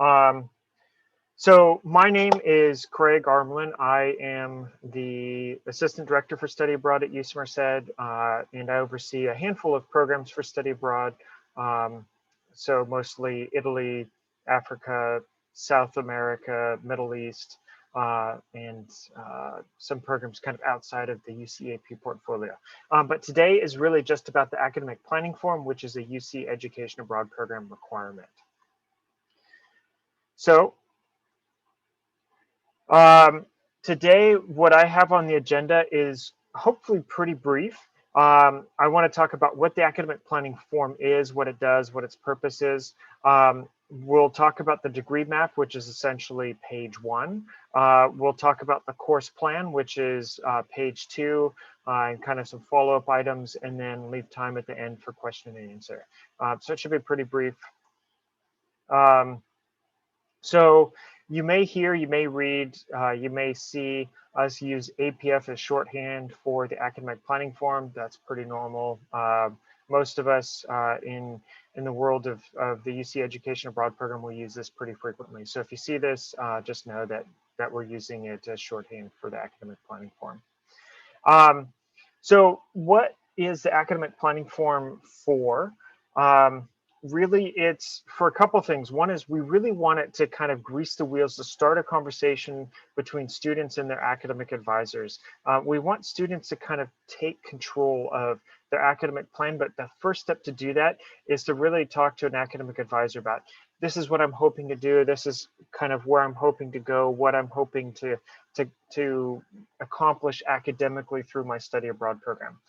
Um, so my name is Craig Armlin. I am the Assistant Director for Study Abroad at UC Merced, and I oversee a handful of programs for study abroad. Um, so mostly Italy, Africa, South America, Middle East, and some programs kind of outside of the UCAP portfolio. But today is really just about the Academic Planning Form, which is a UC Education Abroad program requirement. So Um, today, what I have on the agenda is hopefully pretty brief. I want to talk about what the academic planning form is, what it does, what its purpose is. We'll talk about the degree map, which is essentially page 1. We'll talk about the course plan, which is page 2, and kind of some follow-up items, and then leave time at the end for question and answer. So it should be pretty brief. Um, So you may hear, you may read, you may see us use APF as shorthand for the academic planning form. That's pretty normal. Most of us in the world of the UC Education Abroad program will use this pretty frequently. So if you see this, just know that we're using it as shorthand for the academic planning form. So what is the academic planning form for? Really, it's for a couple things. One is we really want it to kind of grease the wheels to start a conversation between students and their academic advisors. We want students to kind of take control of their academic plan, but the first step to do that is to really talk to an academic advisor about, this is what I'm hoping to do, this is kind of where I'm hoping to go, what I'm hoping to accomplish academically through my study abroad program.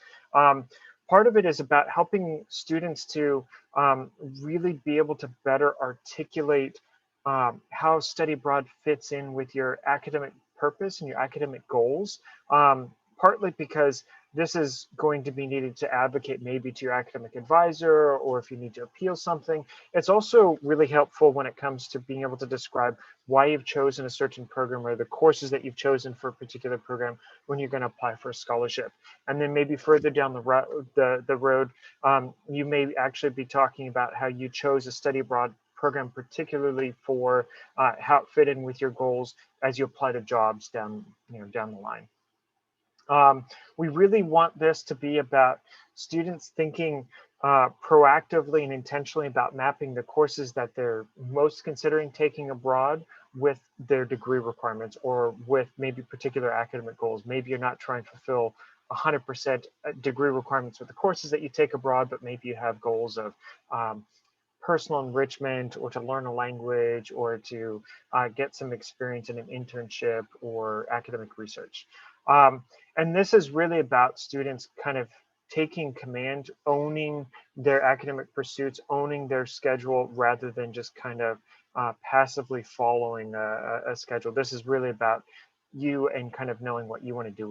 Part of it is about helping students to really be able to better articulate how study abroad fits in with your academic purpose and your academic goals, partly because this is going to be needed to advocate maybe to your academic advisor, or if you need to appeal something. It's also really helpful when it comes to being able to describe why you've chosen a certain program or the courses that you've chosen for a particular program when you're going to apply for a scholarship. And then maybe further down the road, you may actually be talking about how you chose a study abroad program particularly for how it fit in with your goals as you apply to jobs down the line. We really want this to be about students thinking proactively and intentionally about mapping the courses that they're most considering taking abroad with their degree requirements, or with maybe particular academic goals. Maybe you're not trying to fulfill 100% degree requirements with the courses that you take abroad, but maybe you have goals of personal enrichment, or to learn a language, or to get some experience in an internship or academic research. And this is really about students kind of taking command, owning their academic pursuits, owning their schedule, rather than just kind of passively following a schedule. This is really about you and kind of knowing what you want to do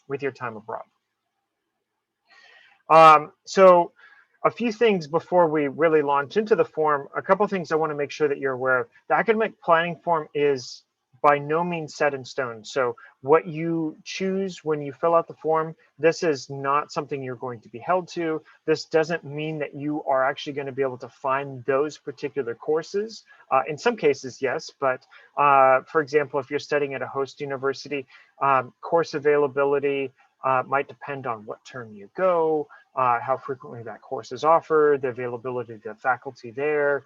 with your time abroad. So a few things before we really launch into the form, a couple things I want to make sure that you're aware of. The academic planning form is by no means set in stone. So what you choose when you fill out the form, this is not something you're going to be held to. This doesn't mean that you are actually going to be able to find those particular courses. In some cases, yes, but for example, if you're studying at a host university, course availability might depend on what term you go, how frequently that course is offered, the availability of the faculty there,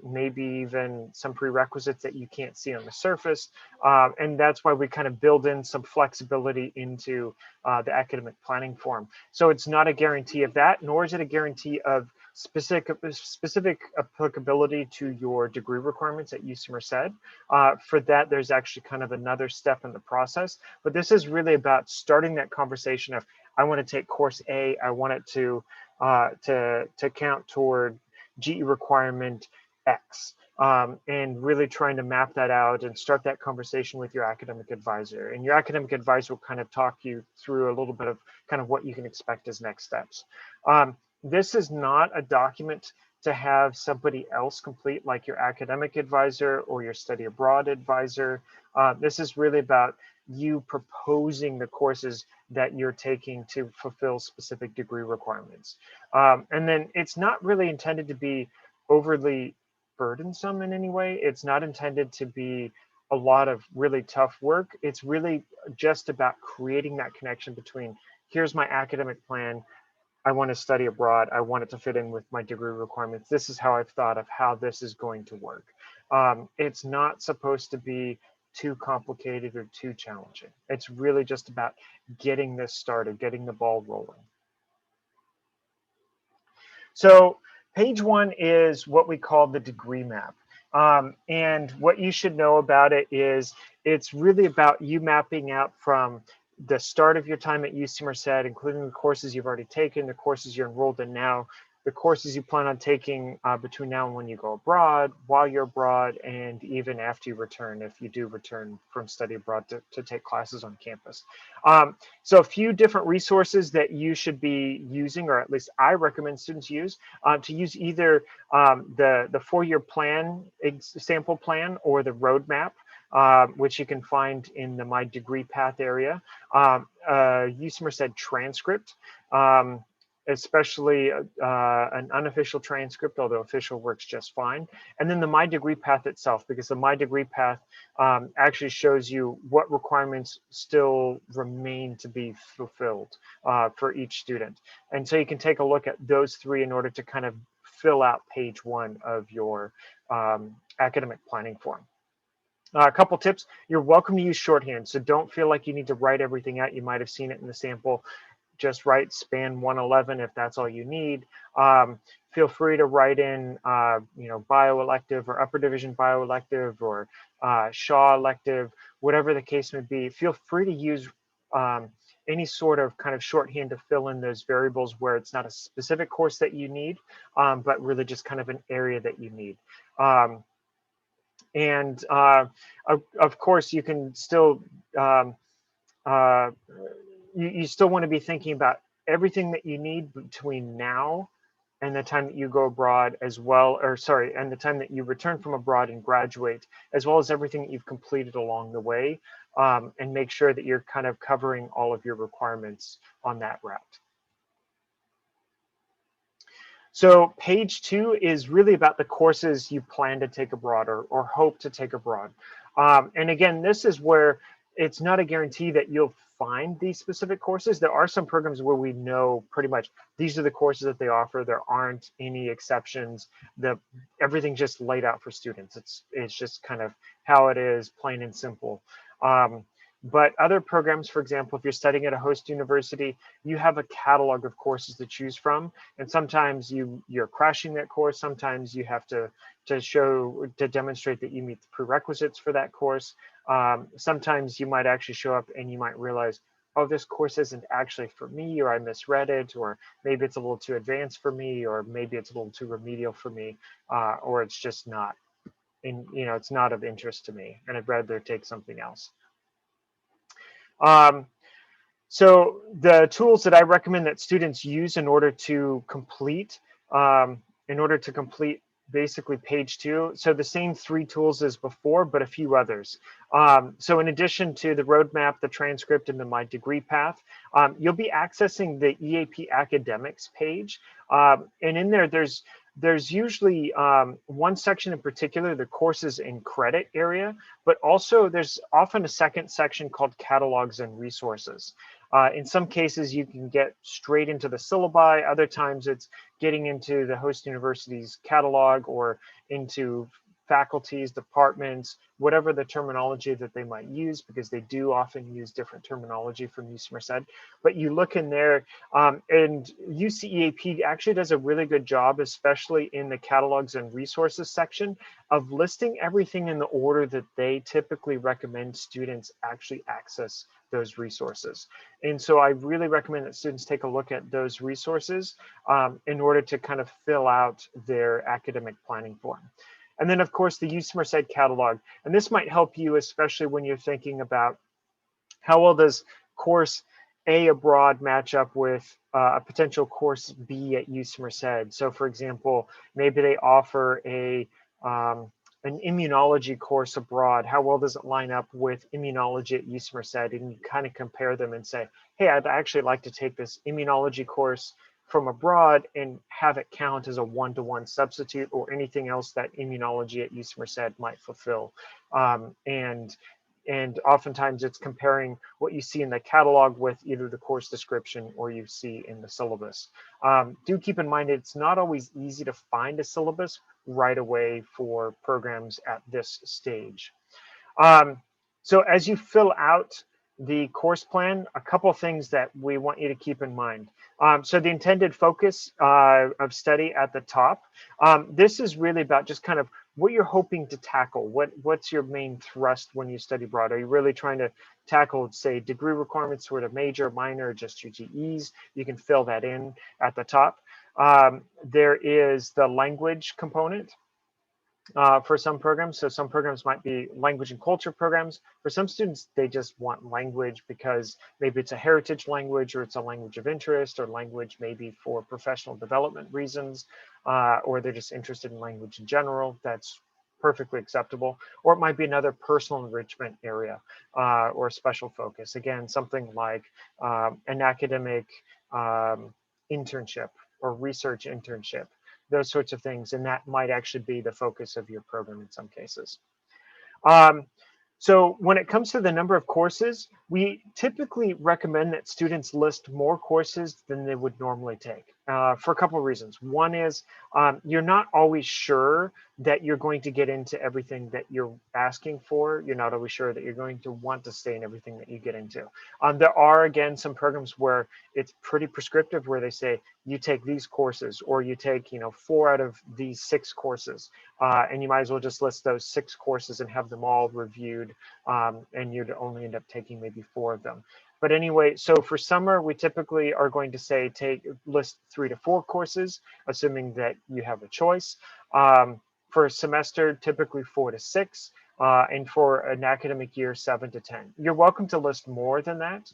maybe even some prerequisites that you can't see on the surface. And that's why we kind of build in some flexibility into the academic planning form. So it's not a guarantee of that, nor is it a guarantee of specific applicability to your degree requirements at UC Merced. For that, there's actually kind of another step in the process. But this is really about starting that conversation of, I want to take course A, I want it to count toward GE requirement X, and really trying to map that out and start that conversation with your academic advisor. And your academic advisor will kind of talk you through a little bit of kind of what you can expect as next steps. This is not a document to have somebody else complete, like your academic advisor or your study abroad advisor. This is really about you proposing the courses that you're taking to fulfill specific degree requirements. And then it's not really intended to be overly burdensome in any way. It's not intended to be a lot of really tough work. It's really just about creating that connection between, here's my academic plan, I want to study abroad, I want it to fit in with my degree requirements, this is how I've thought of how this is going to work. It's not supposed to be too complicated or too challenging. It's really just about getting this started, getting the ball rolling. So page 1 is what we call the degree map. And what you should know about it is it's really about you mapping out from the start of your time at UC Merced, including the courses you've already taken, the courses you're enrolled in now, the courses you plan on taking between now and when you go abroad, while you're abroad, and even after you return, if you do return from study abroad to take classes on campus. So a few different resources that you should be using, or at least I recommend students use, to use either the 4-year plan, sample plan, or the roadmap, which you can find in the My Degree Path area, UC Merced transcript, especially an unofficial transcript, although official works just fine. And then the My Degree Path itself, because the My Degree Path actually shows you what requirements still remain to be fulfilled for each student. And so you can take a look at those 3 in order to kind of fill out page 1 of your academic planning form. A couple tips: you're welcome to use shorthand, so don't feel like you need to write everything out. You might have seen it in the sample. Just write span 111 if that's all you need. Feel free to write in, bioelective or upper division bioelective or Shaw elective, whatever the case may be. Feel free to use any sort of kind of shorthand to fill in those variables where it's not a specific course that you need, but really just kind of an area that you need. And of course, you can still, you still want to be thinking about everything that you need between now and the time that you go abroad as well, or sorry, and the time that you return from abroad and graduate, as well as everything that you've completed along the way, and make sure that you're kind of covering all of your requirements on that route. So page 2 is really about the courses you plan to take abroad or hope to take abroad. And again, this is where it's not a guarantee that you'll find these specific courses. There are some programs where we know pretty much these are the courses that they offer. There aren't any exceptions. Everything's just laid out for students. It's just kind of how it is, plain and simple. But other programs, for example, if you're studying at a host university, you have a catalog of courses to choose from. And sometimes you're crashing that course. Sometimes you have to demonstrate that you meet the prerequisites for that course. Sometimes you might actually show up and you might realize, oh, this course isn't actually for me, or I misread it, or maybe it's a little too advanced for me, or maybe it's a little too remedial for me, or it's just not, it's not of interest to me, and I'd rather take something else. So the tools that I recommend that students use in order to complete basically page 2. So the same 3 tools as before, but a few others. So in addition to the roadmap, the transcript, and the My Degree Path, you'll be accessing the EAP Academics page. And in there's usually one section in particular, the courses and credit area, but also there's often a second section called catalogs and resources. In some cases, you can get straight into the syllabi. Other times it's getting into the host university's catalog or into faculties, departments, whatever the terminology that they might use, because they do often use different terminology from UC Merced. But you look in there, and UCEAP actually does a really good job, especially in the catalogs and resources section, of listing everything in the order that they typically recommend students actually access those resources. And so I really recommend that students take a look at those resources in order to kind of fill out their academic planning form. And then, of course, the UC Merced catalog. And this might help you, especially when you're thinking about how well does course A abroad match up with a potential course B at UC Merced. So, for example, maybe they offer an immunology course abroad. How well does it line up with immunology at UC Merced? And you kind of compare them and say, hey, I'd actually like to take this immunology course from abroad and have it count as a one-to-one substitute or anything else that immunology at UC Merced might fulfill. And oftentimes it's comparing what you see in the catalog with either the course description or you see in the syllabus. Do keep in mind it's not always easy to find a syllabus right away for programs at this stage. So as you fill out the course plan, a couple of things that we want you to keep in mind. So the intended focus of study at the top, this is really about just kind of what you're hoping to tackle. What's your main thrust when you study abroad? Are you really trying to tackle, say, degree requirements, sort of major, minor, just your GEs? You can fill that in at the top. There is the language component. For some programs. So some programs might be language and culture programs. For some students, they just want language because maybe it's a heritage language or it's a language of interest or language maybe for professional development reasons, or they're just interested in language in general. That's perfectly acceptable. Or it might be another personal enrichment area or special focus. Again, something like an academic internship or research internship, those sorts of things, and that might actually be the focus of your program in some cases. So when it comes to the number of courses, we typically recommend that students list more courses than they would normally take for a couple of reasons. One is you're not always sure that you're going to get into everything that you're asking for. You're not always sure that you're going to want to stay in everything that you get into. There are, again, some programs where it's pretty prescriptive, where they say you take these courses or you take 4 out of these 6 courses, and you might as well just list those 6 courses and have them all reviewed, and you'd only end up taking maybe 4 of them. But anyway, so for summer, we typically are going to say list 3 to 4 courses, assuming that you have a choice. For a semester, typically 4 to 6, and for an academic year, 7 to 10. You're welcome to list more than that,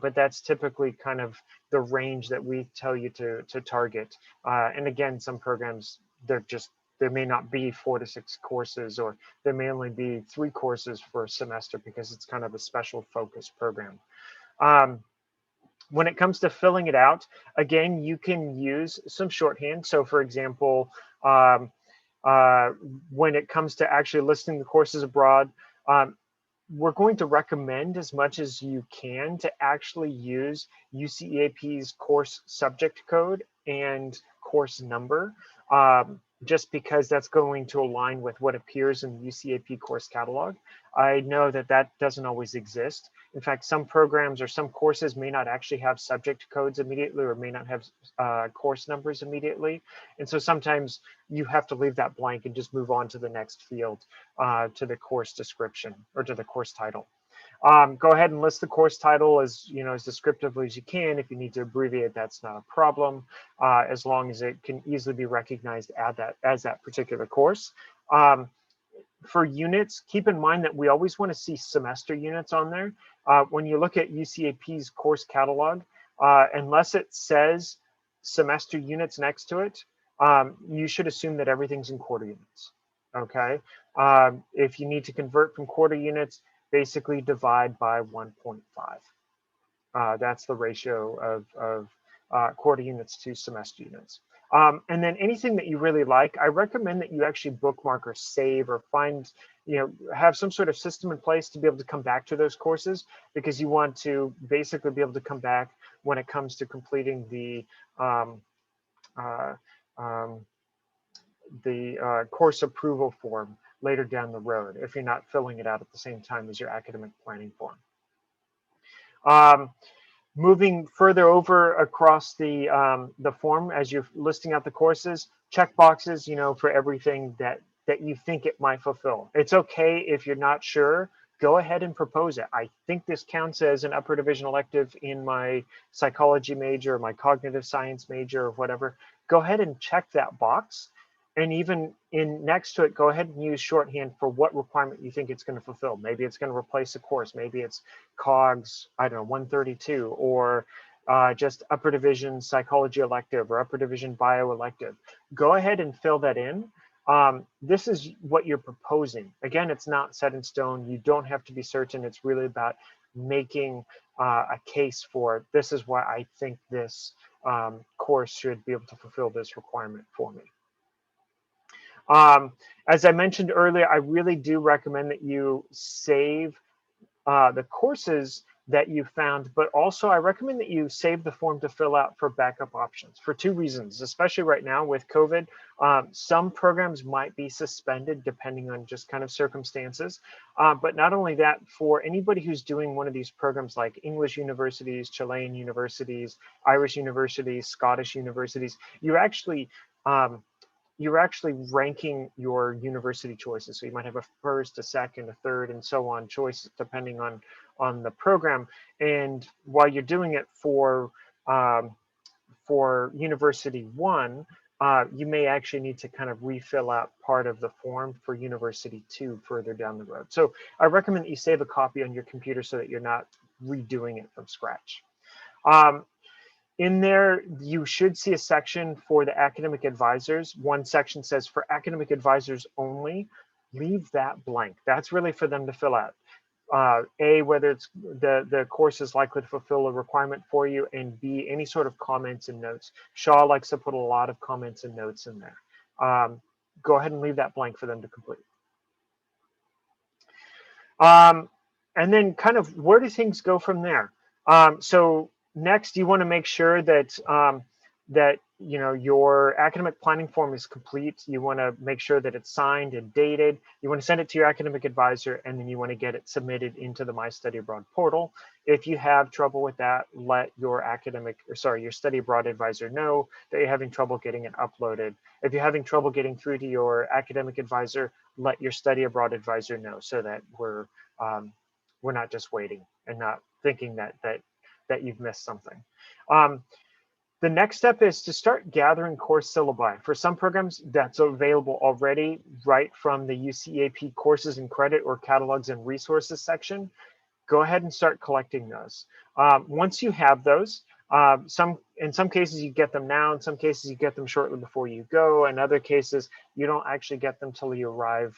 but that's typically kind of the range that we tell you to target. And again, some programs, there may not be 4 to 6 courses, or there may only be 3 courses for a semester because it's kind of a special focus program. When it comes to filling it out, again, you can use some shorthand. So for example, when it comes to actually listing the courses abroad, we're going to recommend as much as you can to actually use UCEAP's course subject code and course number, just because that's going to align with what appears in the UCEAP course catalog. I know that that doesn't always exist. In fact, some programs or some courses may not actually have subject codes immediately, or may not have course numbers immediately. And so sometimes you have to leave that blank and just move on to the next field, to the course description or to the course title. Go ahead and list the course title as as descriptively as you can. If you need to abbreviate, that's not a problem, as long as it can easily be recognized as that particular course. For units, keep in mind that we always want to see semester units on there. When you look at UCEAP's course catalog, unless it says semester units next to it, you should assume that everything's in quarter units. Okay. If you need to convert from quarter units, basically divide by 1.5. That's the ratio of quarter units to semester units. And then anything that you really like, I recommend that you actually bookmark or save or find, have some sort of system in place to be able to come back to those courses, because you want to basically be able to come back when it comes to completing the course approval form later down the road, if you're not filling it out at the same time as your academic planning form. Moving further over across the form, as you're listing out the courses, check boxes, for everything that you think it might fulfill. It's okay if you're not sure. Go ahead and propose it. I think this counts as an upper division elective in my psychology major, my cognitive science major, or whatever. Go ahead and check that box. And even next to it, go ahead and use shorthand for what requirement you think it's going to fulfill. Maybe it's going to replace a course. Maybe it's COGS, I don't know, 132, or just upper division psychology elective or upper division bio elective. Go ahead and fill that in. This is what you're proposing. Again, it's not set in stone. You don't have to be certain. It's really about making a case for, this is why I think this course should be able to fulfill this requirement for me. As I mentioned earlier, I really do recommend that you save the courses that you found, but also I recommend that you save the form to fill out for backup options for two reasons, especially right now with COVID. Some programs might be suspended depending on just kind of circumstances. But not only that, for anybody who's doing one of these programs like English universities, Chilean universities, Irish universities, Scottish universities, you're actually ranking your university choices. So you might have a first, a second, a third, and so on choices depending on the program. And while you're doing it for University 1, you may actually need to kind of refill out part of the form for University 2 further down the road. So I recommend that you save a copy on your computer so that you're not redoing it from scratch. In there, you should see a section for the academic advisors. One section says for academic advisors only. Leave that blank. That's really for them to fill out. A, whether it's the course is likely to fulfill a requirement for you, and B, any sort of comments and notes. Shaw likes to put a lot of comments and notes in there. Go ahead and leave that blank for them to complete. And then kind of where do things go from there? So next, you want to make sure that that your academic planning form is complete. You want to make sure that it's signed and dated. You want to send it to your academic advisor, and then you want to get it submitted into the My Study Abroad portal. If you have trouble with that, let your your study abroad advisor know that you're having trouble getting it uploaded. If you're having trouble getting through to your academic advisor, let your study abroad advisor know so that we're not just waiting and not thinking that you've missed something. The next step is to start gathering course syllabi. For some programs, that's available already right from the UCEAP courses and credit or catalogs and resources section. Go ahead and start collecting those. Once you have those, in some cases you get them now, in some cases you get them shortly before you go, in other cases you don't actually get them till you arrive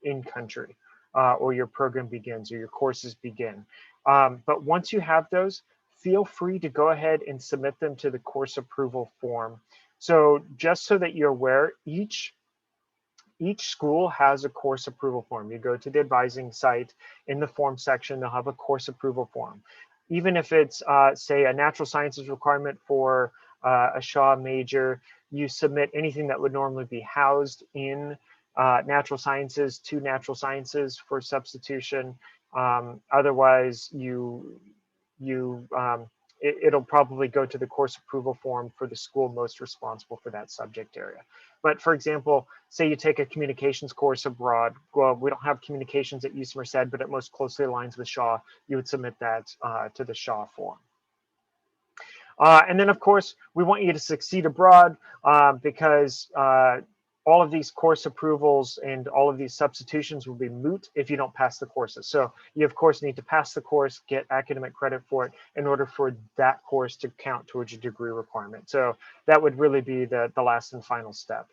in country or your program begins or your courses begin. But once you have those, feel free to go ahead and submit them to the course approval form. So just so that you're aware, each school has a course approval form. You go to the advising site, in the form section, they'll have a course approval form. Even if it's, say, a natural sciences requirement for a Shaw major, you submit anything that would normally be housed in natural sciences to natural sciences for substitution. Otherwise, it'll probably go to the course approval form for the school most responsible for that subject area. But for example, say you take a communications course abroad. Well, we don't have communications at UC Merced, but it most closely aligns with Shaw. You would submit that to the Shaw form. And then, of course, we want you to succeed abroad because all of these course approvals and all of these substitutions will be moot if you don't pass the courses. So you, of course, need to pass the course, get academic credit for it in order for that course to count towards your degree requirement. So that would really be the last and final step.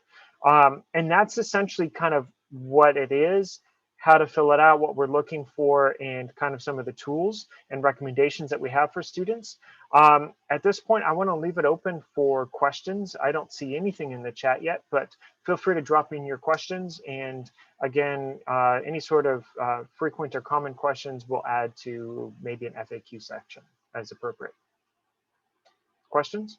And that's essentially kind of what it is, how to fill it out, what we're looking for, and kind of some of the tools and recommendations that we have for students. At this point, I want to leave it open for questions. I don't see anything in the chat yet, but feel free to drop in your questions. And again, any sort of frequent or common questions we'll add to maybe an FAQ section as appropriate. Questions?